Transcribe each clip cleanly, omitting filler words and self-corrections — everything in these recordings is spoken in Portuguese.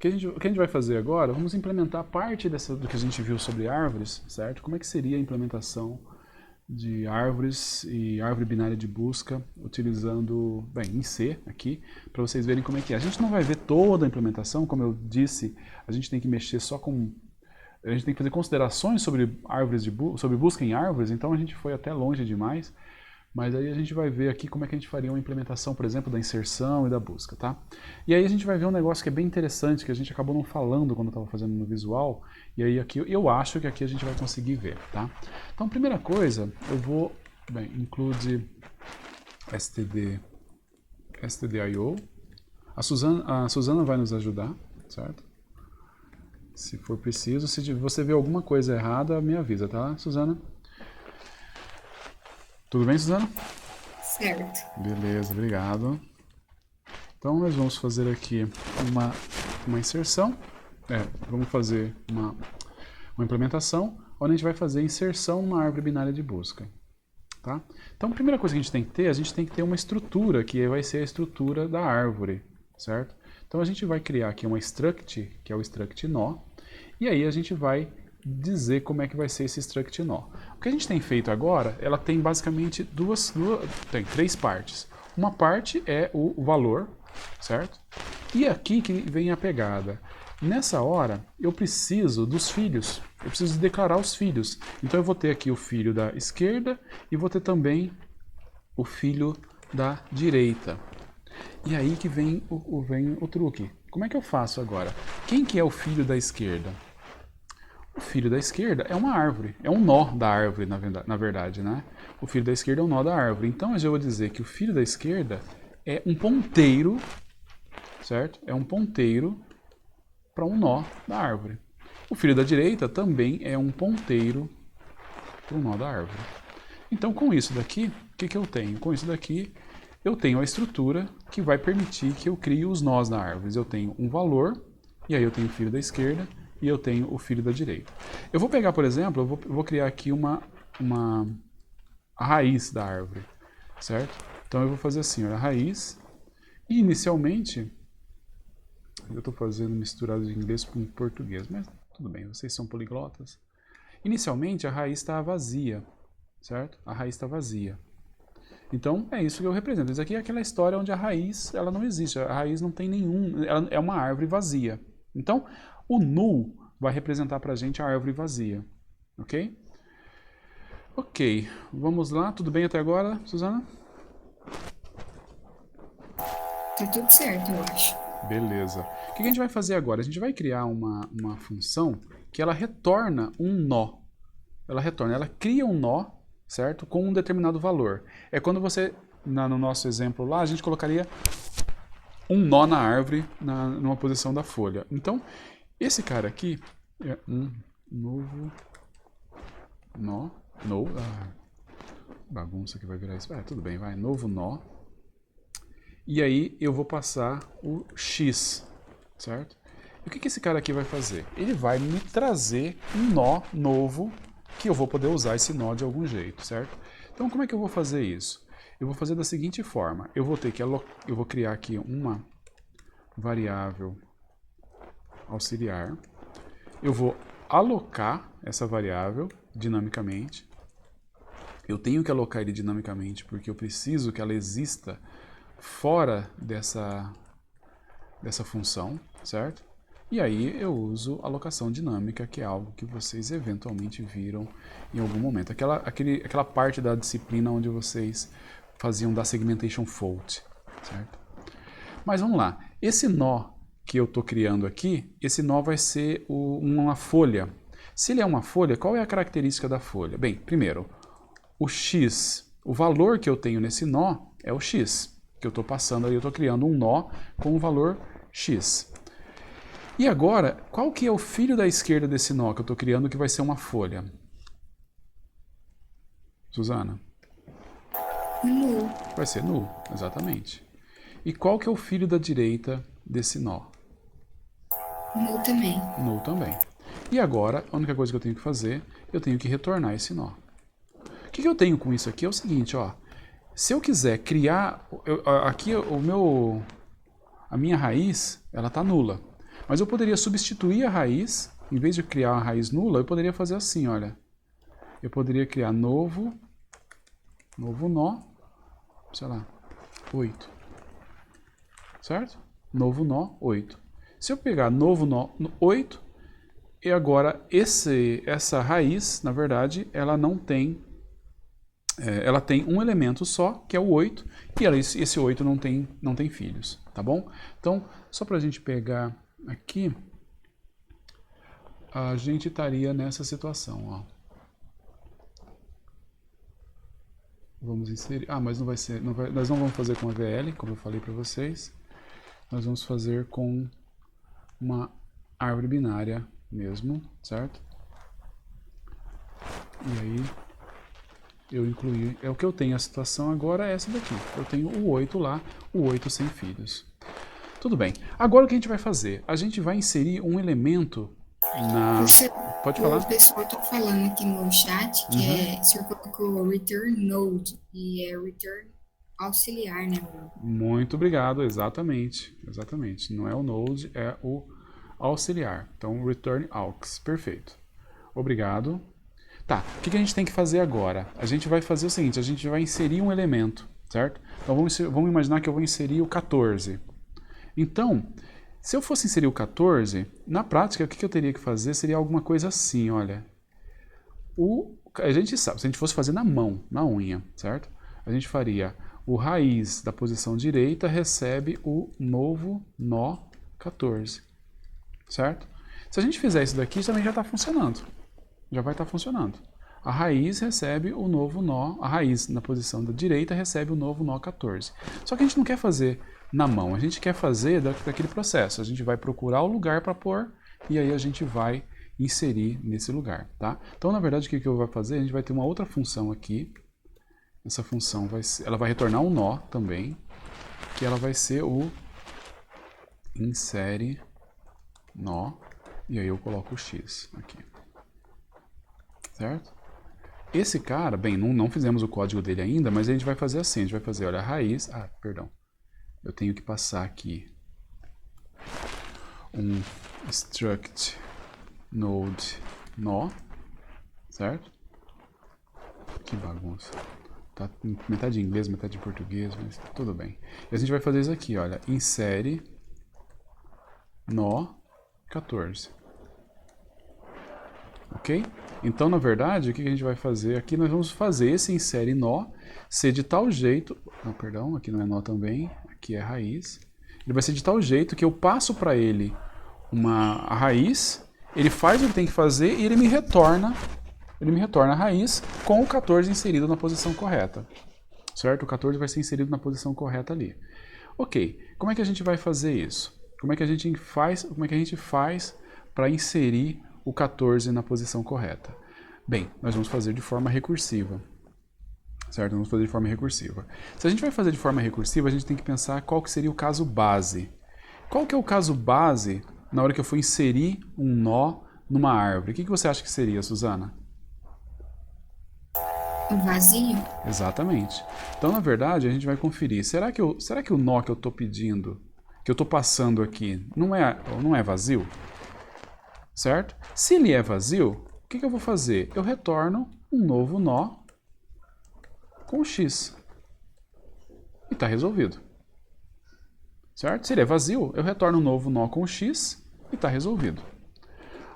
o que a gente vai fazer agora, vamos implementar parte do que a gente viu sobre árvores, certo? Como é que seria a implementação de árvores e árvore binária de busca, utilizando, bem, em C aqui, para vocês verem como é que é. A gente não vai ver toda a implementação, como eu disse, a gente tem que mexer só com... A gente tem que fazer considerações sobre árvores sobre busca em árvores, então a gente foi até longe demais, mas aí a gente vai ver aqui como é que a gente faria uma implementação, por exemplo, da inserção e da busca, tá? E aí a gente vai ver um negócio que é bem interessante, que a gente acabou não falando quando estava fazendo no visual, e aí aqui eu acho que aqui a gente vai conseguir ver, tá? Então, primeira coisa, eu vou, bem, include stdio. A Suzana vai nos ajudar, certo? Se for preciso, se você ver alguma coisa errada, me avisa, tá, Suzana? Tudo bem, Suzana? Certo. Beleza, obrigado. Então nós vamos fazer aqui uma inserção, vamos fazer uma implementação, onde a gente vai fazer inserção numa árvore binária de busca. Tá? Então a primeira coisa que a gente tem que ter uma estrutura, que vai ser a estrutura da árvore, certo? Então a gente vai criar aqui uma struct, que é o struct nó, e aí a gente vai dizer como é que vai ser esse struct nó. O que a gente tem feito agora, ela tem basicamente tem três partes. Uma parte é o valor, certo? E aqui que vem a pegada. Nessa hora, eu preciso dos filhos, eu preciso declarar os filhos. Então eu vou ter aqui o filho da esquerda e vou ter também o filho da direita. E aí que vem o truque. Como é que eu faço agora? Quem que é o filho da esquerda? O filho da esquerda é uma árvore, é um nó da árvore, na verdade, né? O filho da esquerda é um nó da árvore. Então eu já vou dizer que o filho da esquerda é um ponteiro, certo? É um ponteiro para um nó da árvore. O filho da direita também é um ponteiro para um nó da árvore. Então com isso daqui, o que eu tenho? Com isso daqui, eu tenho a estrutura que vai permitir que eu crie os nós da árvore. Eu tenho um valor, e aí eu tenho o filho da esquerda, e eu tenho o filho da direita. Eu vou pegar, por exemplo, eu vou criar aqui a raiz da árvore, certo? Então eu vou fazer assim, olha, a raiz, e inicialmente, eu estou fazendo misturado de inglês com português, mas tudo bem, vocês são poliglotas. Inicialmente a raiz está vazia, certo? A raiz está vazia. Então é isso que eu represento. Isso aqui é aquela história onde a raiz ela não existe, a raiz não tem nenhum, ela é uma árvore vazia. Então o null vai representar para a gente a árvore vazia, ok? Ok, vamos lá, tudo bem até agora, Suzana? Tá tudo certo, eu acho. Beleza. O que a gente vai fazer agora? A gente vai criar uma função que ela retorna um nó. Ela cria um nó, certo? Com um determinado valor. É quando você, no nosso exemplo lá, a gente colocaria um nó na árvore, numa posição da folha. Então, esse cara aqui é um novo nó. Bagunça que vai virar isso. Tudo bem, vai. Novo nó. E aí eu vou passar o X, certo? E o que esse cara aqui vai fazer? Ele vai me trazer um nó novo que eu vou poder usar esse nó de algum jeito, certo? Então como é que eu vou fazer isso? Eu vou fazer da seguinte forma. Eu vou criar aqui uma variável auxiliar. Eu vou alocar essa variável dinamicamente. Eu tenho que alocar ele dinamicamente porque eu preciso que ela exista fora dessa função, certo? E aí eu uso alocação dinâmica, que é algo que vocês eventualmente viram em algum momento. Aquela parte da disciplina onde vocês faziam da segmentation fault, certo? Mas vamos lá. Esse nó que eu estou criando aqui, esse nó vai ser uma folha. Se ele é uma folha, qual é a característica da folha? Bem, primeiro, o x, o valor que eu tenho nesse nó é o x, que eu estou passando aí, eu estou criando um nó com o valor x. E agora, qual que é o filho da esquerda desse nó que eu estou criando que vai ser uma folha? Suzana? Null. Vai ser null, exatamente. E qual que é o filho da direita desse nó? Null também. Null também. E agora, a única coisa que eu tenho que fazer, eu tenho que retornar esse nó. O que eu tenho com isso aqui é o seguinte, ó. Se eu quiser criar, aqui a minha raiz, ela está nula. Mas eu poderia substituir a raiz, em vez de criar uma raiz nula, eu poderia fazer assim, olha. Eu poderia criar novo nó, sei lá, 8. Certo? Novo nó, 8. Se eu pegar novo nó 8, e agora essa raiz, na verdade, ela não tem... ela tem um elemento só, que é o 8, e esse 8 não tem filhos, tá bom? Então, só para a gente pegar aqui, a gente estaria nessa situação, ó. Vamos inserir... mas não vai ser... nós não vamos fazer com a VL, como eu falei para vocês. Nós vamos fazer com uma árvore binária mesmo, certo? E aí... eu incluí, o que eu tenho a situação agora é essa daqui. Eu tenho o 8 lá, o 8 sem filhos. Tudo bem. Agora o que a gente vai fazer? A gente vai inserir um elemento na... Pode falar. O pessoal tá falando aqui no chat que o senhor colocou return node e é return auxiliar, né? Muito obrigado, exatamente. Exatamente. Não é o node, é o auxiliar. Então, return aux. Perfeito. Obrigado. Tá, o que a gente tem que fazer agora? A gente vai fazer o seguinte, a gente vai inserir um elemento, certo? Então vamos imaginar que eu vou inserir o 14. Então, se eu fosse inserir o 14, na prática o que eu teria que fazer seria alguma coisa assim, olha. A gente sabe, se a gente fosse fazer na mão, na unha, certo? A gente faria o raiz da posição direita recebe o novo nó 14, certo? Se a gente fizer isso daqui, também já está funcionando. Já vai estar funcionando. A raiz recebe o novo nó, a raiz na posição da direita recebe o novo nó 14. Só que a gente não quer fazer na mão, a gente quer fazer daquele processo. A gente vai procurar o lugar para pôr e aí a gente vai inserir nesse lugar, tá? Então, na verdade, o que eu vou fazer? A gente vai ter uma outra função aqui. Essa função ela vai retornar um nó também, que ela vai ser o insere nó, e aí eu coloco o x aqui. Certo? Esse cara, bem, não fizemos o código dele ainda, mas a gente vai fazer assim, a gente vai fazer, olha, a raiz, perdão, eu tenho que passar aqui um struct node nó, certo? Que bagunça. Tá metade em inglês, metade em português, mas tudo bem. E a gente vai fazer isso aqui, olha, insere nó 14. Ok? Então, na verdade, o que a gente vai fazer aqui? Nós vamos fazer esse insere nó ser de tal jeito... Não, perdão, aqui não é nó também, aqui é raiz. Ele vai ser de tal jeito que eu passo para ele a raiz, ele faz o que tem que fazer e ele me retorna a raiz com o 14 inserido na posição correta. Certo? O 14 vai ser inserido na posição correta ali. Ok, como é que a gente vai fazer isso? Como é que a gente faz para inserir o 14 na posição correta? Bem, nós vamos fazer de forma recursiva. Certo? Vamos fazer de forma recursiva. Se a gente vai fazer de forma recursiva, a gente tem que pensar qual que seria o caso base. Qual que é o caso base na hora que eu for inserir um nó numa árvore? O que você acha que seria, Suzana? Um vazio? Exatamente. Então, na verdade, a gente vai conferir. Será que o nó que eu estou pedindo, que eu estou passando aqui, não é vazio? Certo? Se ele é vazio, o que eu vou fazer? Eu retorno um novo nó com x. E está resolvido. Certo? Se ele é vazio, eu retorno um novo nó com x e está resolvido.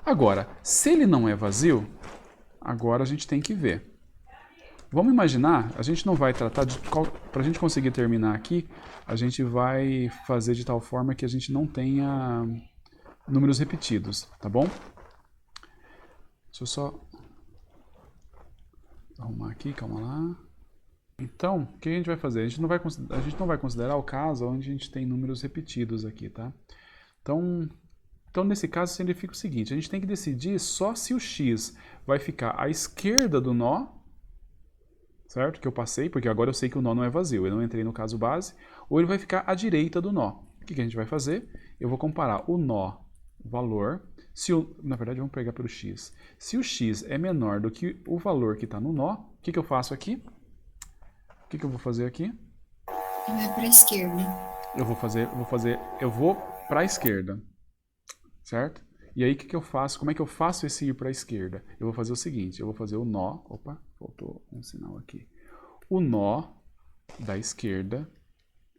Agora, se ele não é vazio, agora a gente tem que ver. Vamos imaginar, a gente não vai tratar de... Para a gente conseguir terminar aqui, a gente vai fazer de tal forma que a gente não tenha números repetidos, tá bom? Deixa eu só arrumar aqui, calma lá. Então, o que a gente vai fazer? A gente não vai considerar o caso onde a gente tem números repetidos aqui, tá? Então nesse caso, significa o seguinte, a gente tem que decidir só se o x vai ficar à esquerda do nó, certo? Que eu passei, porque agora eu sei que o nó não é vazio, eu não entrei no caso base, ou ele vai ficar à direita do nó. O que a gente vai fazer? Eu vou comparar o nó, o valor, na verdade vamos pegar pelo x. Se o x é menor do que o valor que está no nó, o que eu faço aqui? O que eu vou fazer aqui? Vai para a esquerda. Eu vou para a esquerda. certo? E aí o que eu faço? Como é que eu faço esse ir para a esquerda? Eu vou fazer o seguinte, eu vou fazer o nó, opa, faltou um sinal aqui. O nó da esquerda,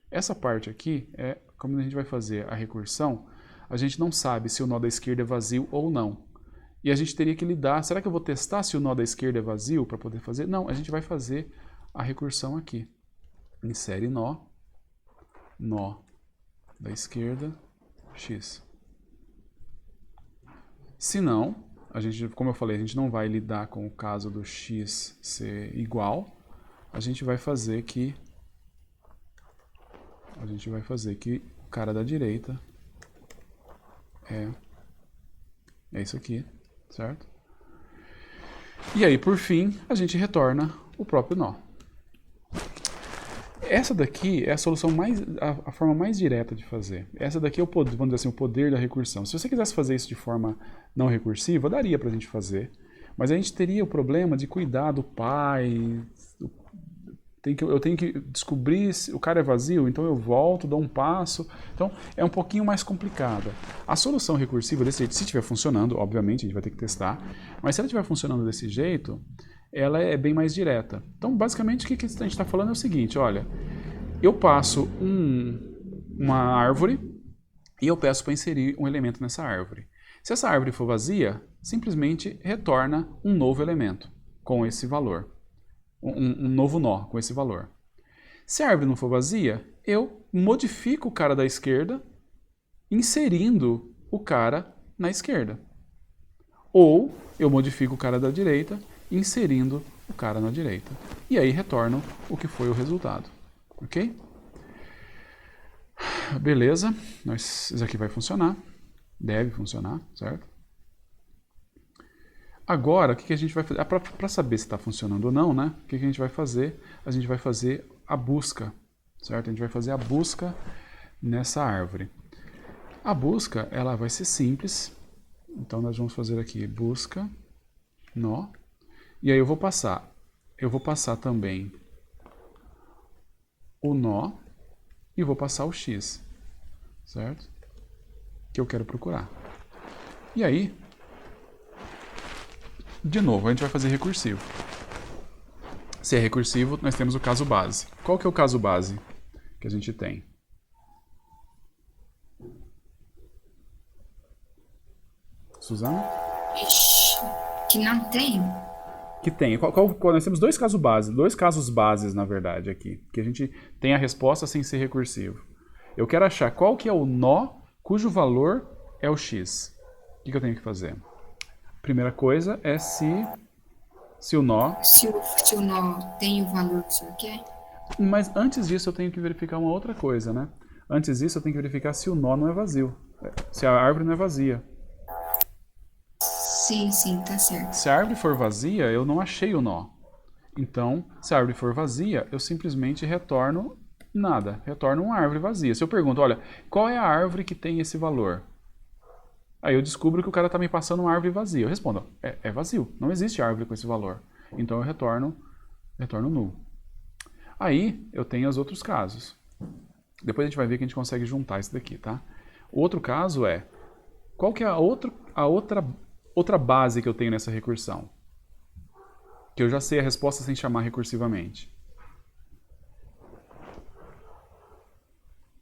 essa parte aqui é como a gente vai fazer a recursão, a gente não sabe se o nó da esquerda é vazio ou não. E a gente teria que lidar, será que eu vou testar se o nó da esquerda é vazio para poder fazer? Não, a gente vai fazer a recursão aqui. Insere nó da esquerda, x. Se não, a gente, como eu falei, a gente não vai lidar com o caso do x ser igual, a gente vai fazer que o cara da direita é isso aqui, certo? E aí, por fim, a gente retorna o próprio nó. Essa daqui é a solução a forma mais direta de fazer. Essa daqui é o poder, vamos dizer assim, o poder da recursão. Se você quisesse fazer isso de forma não recursiva, daria pra gente fazer. Mas a gente teria o problema de cuidar do pai. Eu tenho que descobrir se o cara é vazio, então eu volto, dou um passo. Então é um pouquinho mais complicada. A solução recursiva desse jeito, se estiver funcionando, obviamente a gente vai ter que testar, mas se ela estiver funcionando desse jeito, ela é bem mais direta. Então, basicamente, o que a gente está falando é o seguinte, olha, eu passo uma árvore e eu peço para inserir um elemento nessa árvore. Se essa árvore for vazia, simplesmente retorna um novo elemento com esse valor, um novo nó com esse valor. Se a árvore não for vazia, eu modifico o cara da esquerda inserindo o cara na esquerda. Ou eu modifico o cara da direita inserindo o cara na direita. E aí retorno o que foi o resultado. Ok? Beleza. Isso aqui vai funcionar. Deve funcionar, certo? Agora, o que a gente vai fazer? Para saber se está funcionando ou não, né? O que a gente vai fazer? A gente vai fazer a busca, certo? A gente vai fazer a busca nessa árvore. A busca, ela vai ser simples. Então, nós vamos fazer aqui busca, nó. E aí eu vou passar também o nó e vou passar o x, certo? Que eu quero procurar. E aí, de novo, a gente vai fazer recursivo. Se é recursivo, nós temos o caso base. Qual que é o caso base que a gente tem? Suzana? Ixi, que não tem? Que tem. Nós temos dois casos bases, na verdade, aqui. Que a gente tem a resposta sem ser recursivo. Eu quero achar qual que é o nó cujo valor é o x. O que eu tenho que fazer? Primeira coisa é se o nó... Se o nó tem o valor que o senhor quer? Mas antes disso eu tenho que verificar uma outra coisa, né? Antes disso eu tenho que verificar se o nó não é vazio. Se a árvore não é vazia. Sim, tá certo. Se a árvore for vazia, eu não achei o nó. Então, se a árvore for vazia, eu simplesmente retorno nada. Retorno uma árvore vazia. Se eu pergunto, olha, qual é a árvore que tem esse valor? Aí eu descubro que o cara está me passando uma árvore vazia. Eu respondo, é vazio. Não existe árvore com esse valor. Então eu retorno nulo. Aí eu tenho os outros casos. Depois a gente vai ver que a gente consegue juntar isso daqui, tá? O outro caso é, qual que é a outra base que eu tenho nessa recursão? Que eu já sei a resposta sem chamar recursivamente.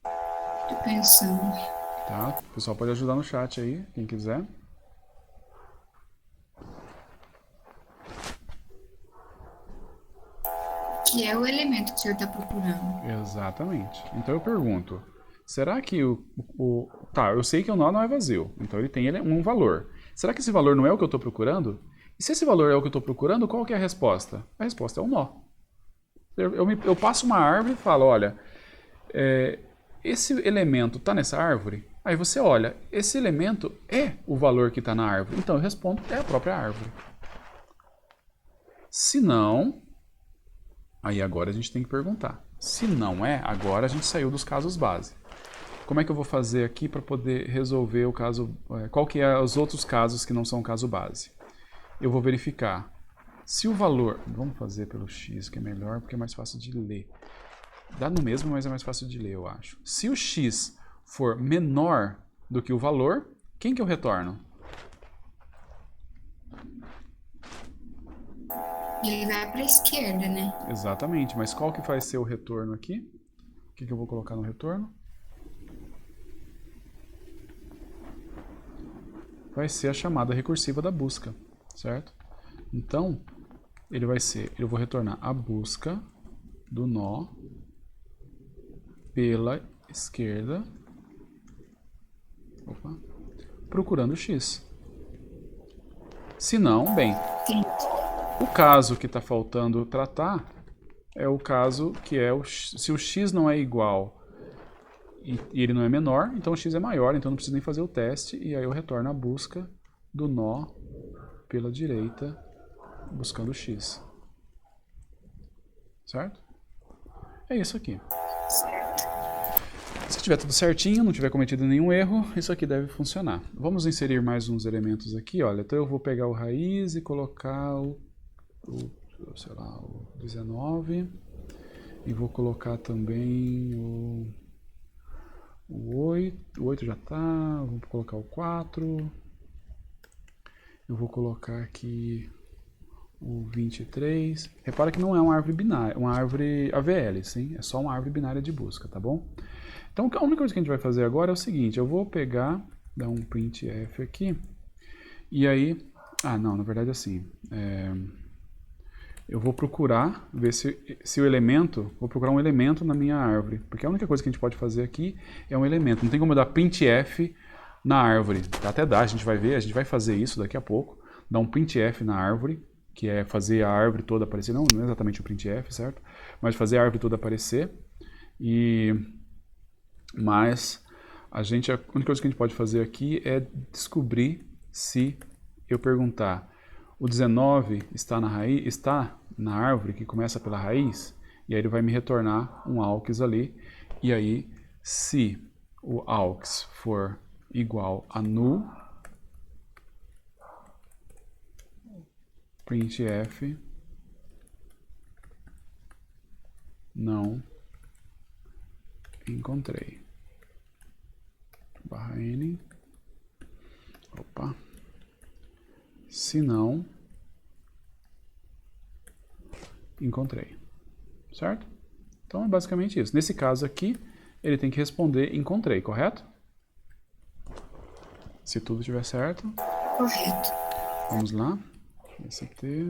Tô pensando. Tá? O pessoal pode ajudar no chat aí, quem quiser. Que é o elemento que o senhor está procurando. Exatamente. Então eu pergunto, será que Tá, eu sei que o nó não é vazio, então ele tem um valor. Será que esse valor não é o que eu estou procurando? E se esse valor é o que eu estou procurando, qual que é a resposta? A resposta é o nó. Eu passo uma árvore e falo, olha, esse elemento está nessa árvore? Aí você olha, esse elemento é o valor que está na árvore. Então eu respondo, é a própria árvore. Se não, aí agora a gente tem que perguntar. Se não é, agora a gente saiu dos casos base. Como é que eu vou fazer aqui para poder resolver o caso... Qual que é os outros casos que não são caso base? Eu vou verificar se o valor... Vamos fazer pelo x, que é melhor, porque é mais fácil de ler. Dá no mesmo, mas é mais fácil de ler, eu acho. Se o x for menor do que o valor, quem que eu retorno? Ele vai para a esquerda, né? Exatamente, mas qual que vai ser o retorno aqui? O que eu vou colocar no retorno? Vai ser a chamada recursiva da busca, certo? Então, eu vou retornar a busca do nó pela esquerda, procurando x. Se não, bem, o caso que está faltando tratar é o caso que é se o x não é igual e ele não é menor, então o x é maior, então não preciso nem fazer o teste, e aí eu retorno a busca do nó pela direita, buscando x. Certo? É isso aqui. Se tiver tudo certinho, não tiver cometido nenhum erro, isso aqui deve funcionar. Vamos inserir mais uns elementos aqui, olha. Então eu vou pegar o raiz e colocar sei lá, o 19. E vou colocar também o 8. O 8 já tá. Vou colocar o 4. Eu vou colocar aqui o 23. Repara que não é uma árvore binária, uma árvore AVL, sim? É só uma árvore binária de busca, tá bom? Então a única coisa que a gente vai fazer agora é o seguinte, eu vou pegar, dar um printf aqui, e aí, não, na verdade assim, eu vou procurar, ver se o elemento, vou procurar um elemento na minha árvore, porque a única coisa que a gente pode fazer aqui é um elemento, não tem como eu dar printf na árvore, até dá, a gente vai ver, a gente vai fazer isso daqui a pouco, dar um printf na árvore, que é fazer a árvore toda aparecer, não é exatamente o printf, certo? Mas fazer a árvore toda aparecer, mas a única coisa que a gente pode fazer aqui é descobrir se eu perguntar o 19 está na raiz, está na árvore que começa pela raiz, e aí ele vai me retornar um AUX ali, e aí se o AUX for igual a null, printf não encontrei. Barra N. Opa. Se não, encontrei. Certo? Então é basicamente isso. Nesse caso aqui, ele tem que responder encontrei, correto? Se tudo estiver certo. Correto. Vamos lá. VST.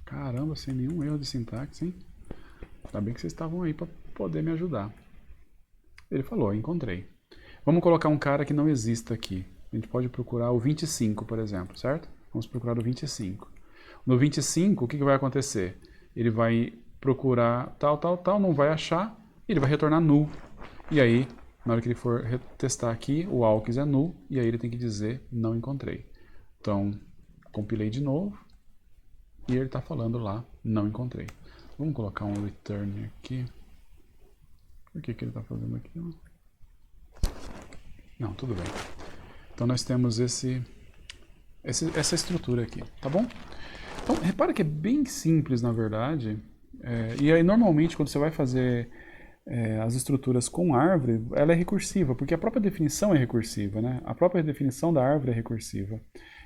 Caramba, sem nenhum erro de sintaxe, hein? Ainda bem que vocês estavam aí para poder me ajudar. Ele falou, encontrei. Vamos colocar um cara que não exista aqui. A gente pode procurar o 25, por exemplo, certo? Vamos procurar o 25. No 25, o que vai acontecer? Ele vai procurar tal, não vai achar, e ele vai retornar null. E aí, na hora que ele for testar aqui, o AUX é null, e aí ele tem que dizer não encontrei. Então, compilei de novo, e ele está falando lá, não encontrei. Vamos colocar um return aqui. Por que ele está fazendo aquilo? Não, tudo bem. Então nós temos essa estrutura aqui, tá bom? Então repara que é bem simples na verdade. E aí normalmente quando você vai fazer as estruturas com árvore, ela é recursiva, porque a própria definição é recursiva, né? A própria definição da árvore é recursiva.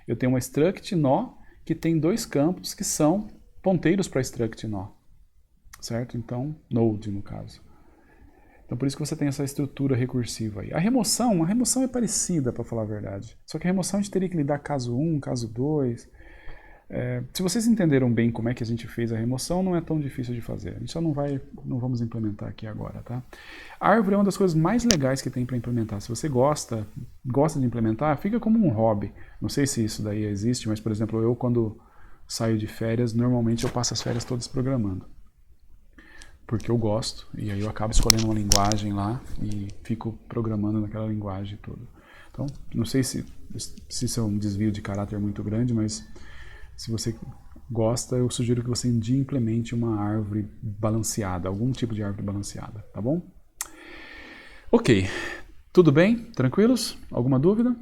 Eu tenho uma struct nó que tem dois campos que são ponteiros para struct nó, certo? Então, node no caso. Então por isso que você tem essa estrutura recursiva aí. A remoção é parecida, para falar a verdade. Só que a remoção a gente teria que lidar caso 1, caso 2. Se vocês entenderam bem como é que a gente fez a remoção, não é tão difícil de fazer. A gente só não vamos implementar aqui agora, tá? A árvore é uma das coisas mais legais que tem para implementar. Se você gosta de implementar, fica como um hobby. Não sei se isso daí existe, mas por exemplo, eu quando saio de férias, normalmente eu passo as férias todas programando. Porque eu gosto, e aí eu acabo escolhendo uma linguagem lá e fico programando naquela linguagem toda. Então, não sei se isso é um desvio de caráter muito grande, mas se você gosta, eu sugiro que você um dia implemente uma árvore balanceada, algum tipo de árvore balanceada, tá bom? Ok, tudo bem? Tranquilos? Alguma dúvida?